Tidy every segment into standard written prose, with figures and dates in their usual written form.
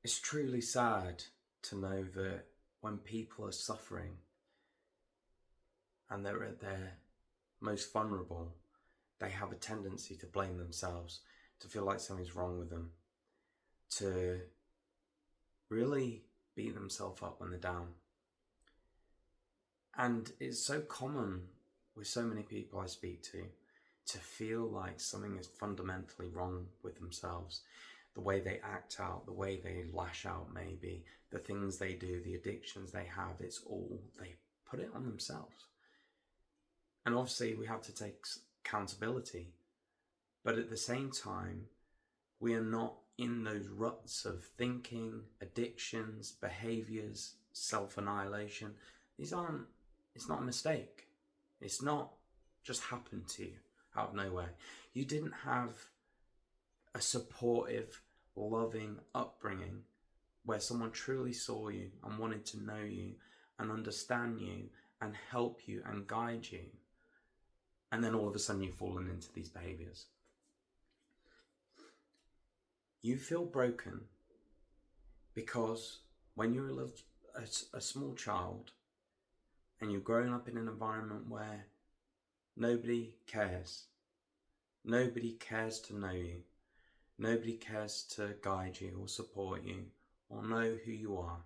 It's truly sad to know that when people are suffering and they're at their most vulnerable, they have a tendency to blame themselves, to feel like something's wrong with them, to really beat themselves up when they're down. And it's so common with so many people I speak to feel like something is fundamentally wrong with themselves. The way they act out, the way they lash out, maybe, the things they do, the addictions they have, it's all, they put it on themselves. And obviously we have to take accountability, but at the same time, we are not in those ruts of thinking, addictions, behaviors, self-annihilation. It's not a mistake. It's not just happened to you out of nowhere. You didn't have a supportive, loving upbringing where someone truly saw you and wanted to know you and understand you and help you and guide you. And then all of a sudden you've fallen into these behaviors. You feel broken because when you're a small child and you're growing up in an environment where nobody cares to know you, nobody cares to guide you or support you or know who you are.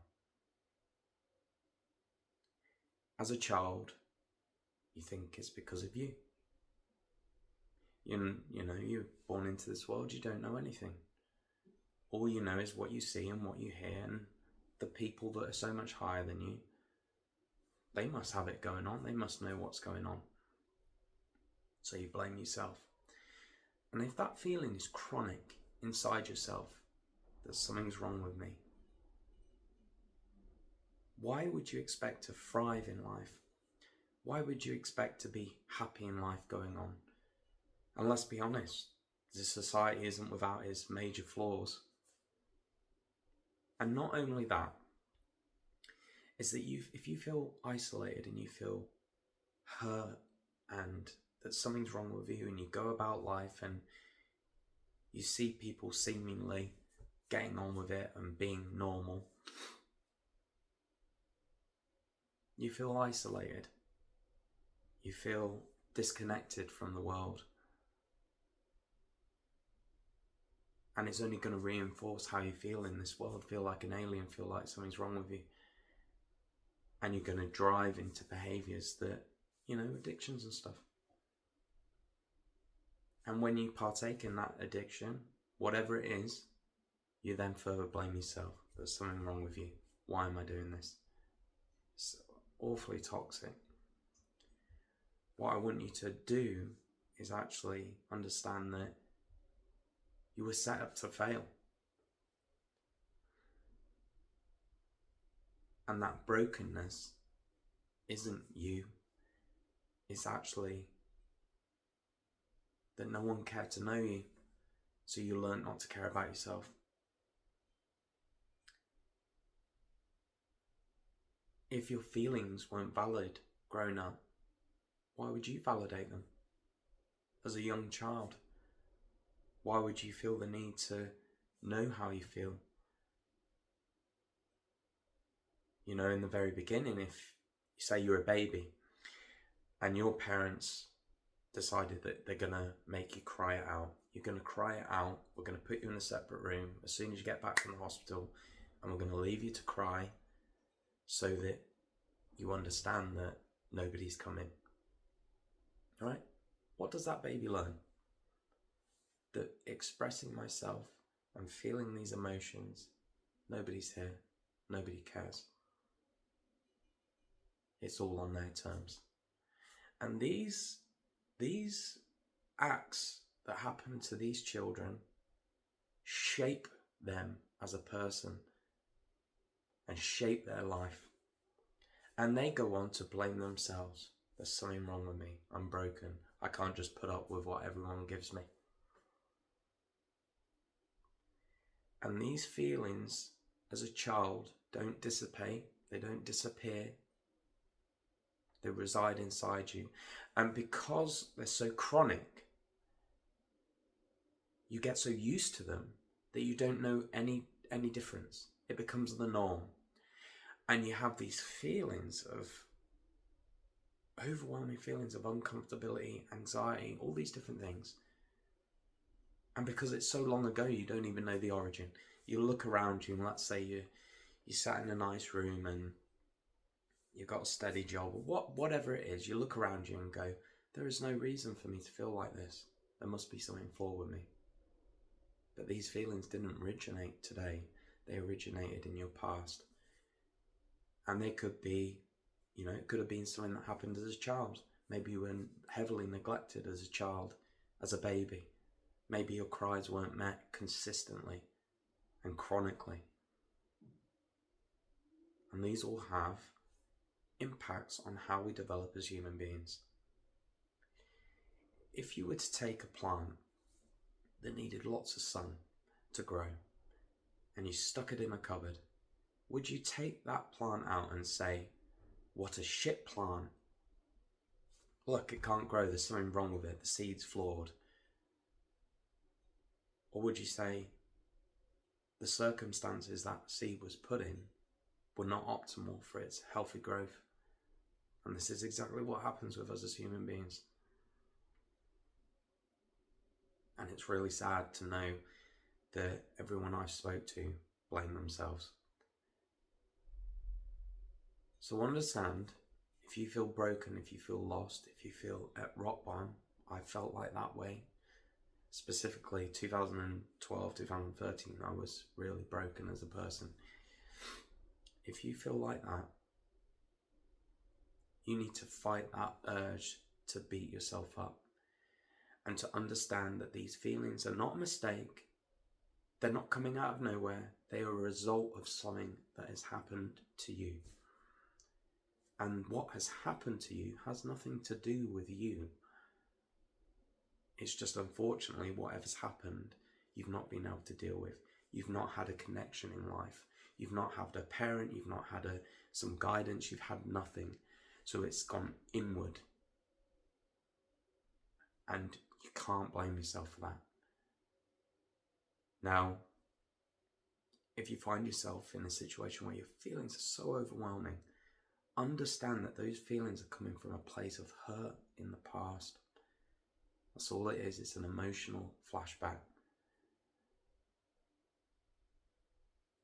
As a child, you think it's because of you. You know, you're born into this world, you don't know anything. All you know is what you see and what you hear, and the people that are so much higher than you, they must have it going on, they must know what's going on. So you blame yourself. And if that feeling is chronic inside yourself, that something's wrong with me, why would you expect to thrive in life? Why would you expect to be happy in life going on? And let's be honest, this society isn't without its major flaws. And not only that, is that if you feel isolated and you feel hurt and that something's wrong with you, and you go about life and you see people seemingly getting on with it and being normal, you feel isolated. You feel disconnected from the world. And it's only going to reinforce how you feel in this world, feel like an alien, feel like something's wrong with you. And you're going to drive into behaviors that, addictions and stuff. And when you partake in that addiction, whatever it is, you then further blame yourself. There's something wrong with you. Why am I doing this? It's awfully toxic. What I want you to do is actually understand that you were set up to fail. And that brokenness isn't you. It's actually that no one cared to know you, so you learned not to care about yourself. If your feelings weren't valid growing up, why would you validate them? As a young child, why would you feel the need to know how you feel? In the very beginning, if you say you're a baby and your parents decided that they're going to make you cry it out, you're going to cry it out, we're going to put you in a separate room as soon as you get back from the hospital, and we're going to leave you to cry so that you understand that nobody's coming. All right? What does that baby learn? That expressing myself and feeling these emotions, nobody's here, nobody cares. It's all on their terms. And these acts that happen to these children shape them as a person and shape their life. And they go on to blame themselves. There's something wrong with me. I'm broken. I can't just put up with what everyone gives me. And these feelings as a child don't dissipate. They don't disappear. They reside inside you. And because they're so chronic, you get so used to them that you don't know any any difference. It becomes the norm. And you have these feelings of overwhelming feelings of uncomfortability, anxiety, all these different things. And because it's so long ago, you don't even know the origin. You look around you, and let's say you sat in a nice room and you've got a steady job, or whatever it is, you look around you and go, there is no reason for me to feel like this. There must be something wrong with me. But these feelings didn't originate today. They originated in your past. And they could be, it could have been something that happened as a child. Maybe you were heavily neglected as a child, as a baby. Maybe your cries weren't met consistently and chronically. And these all have impacts on how we develop as human beings. If you were to take a plant that needed lots of sun to grow and you stuck it in a cupboard, would you take that plant out and say, what a shit plant? Look, it can't grow, there's something wrong with it, the seed's flawed. Or would you say, the circumstances that seed was put in were not optimal for its healthy growth? And this is exactly what happens with us as human beings. And it's really sad to know that everyone I've spoke to blame themselves. So understand, if you feel broken, if you feel lost, if you feel at rock bottom, I felt like that way. Specifically 2012, 2013, I was really broken as a person. If you feel like that, you need to fight that urge to beat yourself up and to understand that these feelings are not a mistake. They're not coming out of nowhere. They are a result of something that has happened to you. And what has happened to you has nothing to do with you. It's just, unfortunately, whatever's happened, you've not been able to deal with. You've not had a connection in life. You've not had a parent. You've not had some guidance. You've had nothing. So it's gone inward. And you can't blame yourself for that. Now, if you find yourself in a situation where your feelings are so overwhelming, understand that those feelings are coming from a place of hurt in the past. That's all it is. It's an emotional flashback.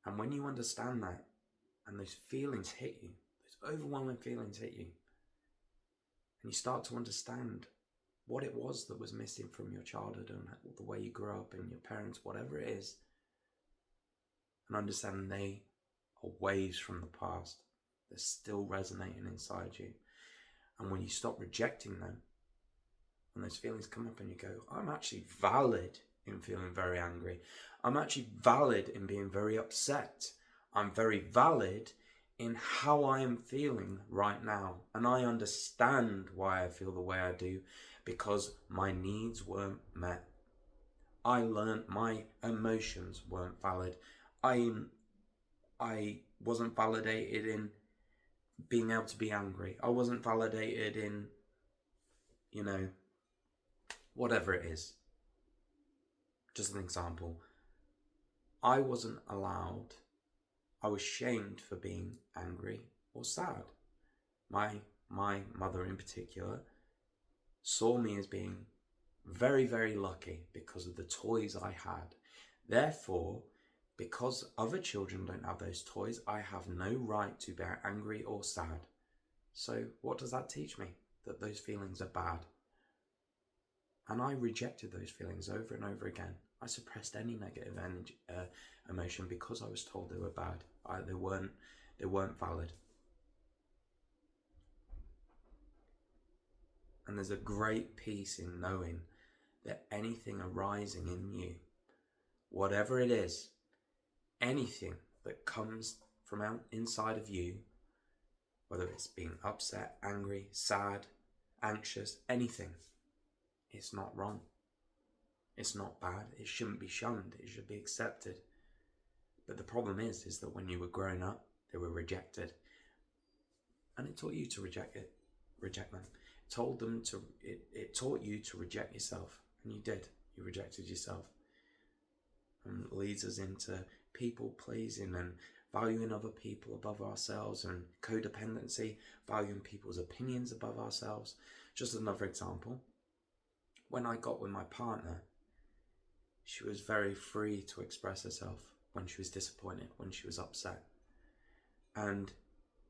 And when you understand that, and those feelings hit you, those overwhelming feelings hit you, and you start to understand what it was that was missing from your childhood and the way you grew up and your parents, whatever it is, and understand they are waves from the past. They're still resonating inside you. And when you stop rejecting them, and those feelings come up and you go, I'm actually valid in feeling very angry. I'm actually valid in being very upset. I'm very valid in how I am feeling right now. And I understand why I feel the way I do, because my needs weren't met. I learned my emotions weren't valid. I wasn't validated in being able to be angry. I wasn't validated in, whatever it is. Just an example. I wasn't allowed, I was shamed for being angry or sad. My mother in particular saw me as being very, very lucky because of the toys I had. Therefore, because other children don't have those toys, I have no right to be angry or sad. So what does that teach me? That those feelings are bad. And I rejected those feelings over and over again. I suppressed any negative emotion because I was told they were bad. They weren't valid. And there's a great peace in knowing that anything arising in you, whatever it is, anything that comes from out inside of you, whether it's being upset, angry, sad, anxious, anything, it's not wrong. It's not bad. It shouldn't be shunned. It should be accepted. But the problem is that when you were growing up, they were rejected. And it taught you to reject them. It taught you to reject yourself. And you did. You rejected yourself. and leads us into people pleasing and valuing other people above ourselves, and codependency, valuing people's opinions above ourselves. Just another example, when I got with my partner, she was very free to express herself when she was disappointed, when she was upset. And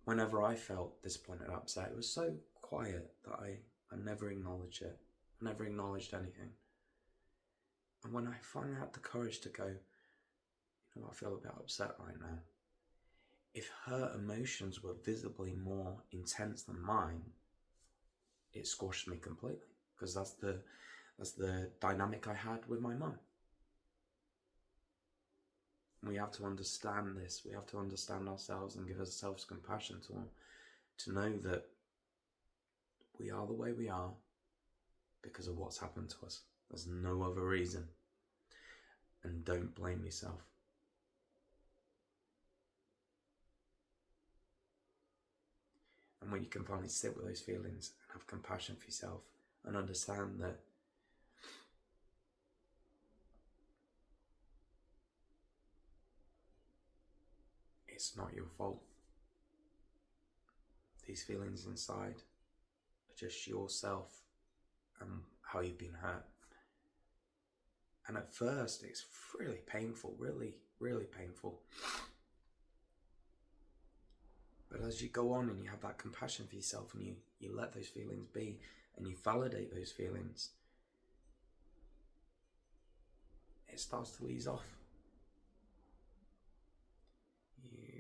whenever I felt disappointed or upset, it was so quiet that I never acknowledged it. I never acknowledged anything. And when I finally had the courage to go, you know, I feel a bit upset right now. If her emotions were visibly more intense than mine, it squashed me completely, because that's the dynamic I had with my mum. We have to understand this. We have to understand ourselves and give ourselves compassion to know that we are the way we are because of what's happened to us. There's no other reason. And don't blame yourself. And when you can finally sit with those feelings and have compassion for yourself and understand that it's not your fault. These feelings inside are just yourself and how you've been hurt. And at first, it's really painful, really, really painful. But as you go on and you have that compassion for yourself and you let those feelings be and you validate those feelings, it starts to ease off.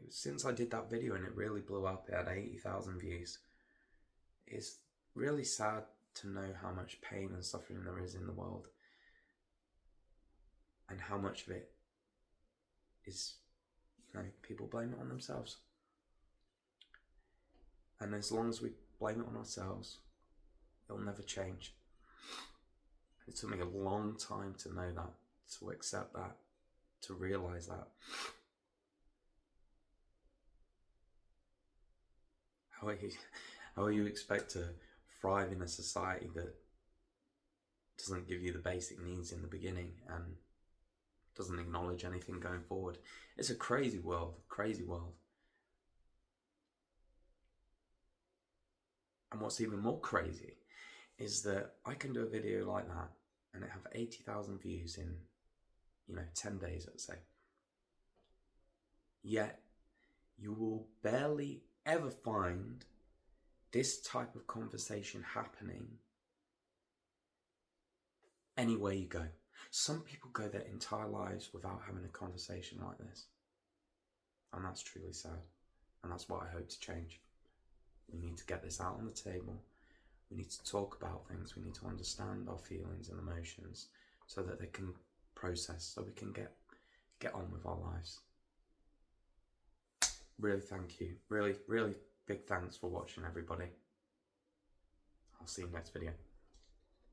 Since I did that video and it really blew up, it had 80,000 views. It's really sad to know how much pain and suffering there is in the world, and how much of it is, you know, people blame it on themselves. And as long as we blame it on ourselves, it'll never change. It took me a long time to know that, to accept that, to realize that. How you expect to thrive in a society that doesn't give you the basic needs in the beginning and doesn't acknowledge anything going forward? It's a crazy world, crazy world. And what's even more crazy is that I can do a video like that and it have 80,000 views in, 10 days, let's say. Yet you will barely ever find this type of conversation happening anywhere you go. Some people go their entire lives without having a conversation like this. And that's truly sad. And that's what I hope to change. We need to get this out on the table. We need to talk about things. We need to understand our feelings and emotions so that they can process, so we can get on with our lives. Really thank you. Really, really big thanks for watching, everybody. I'll see you next video.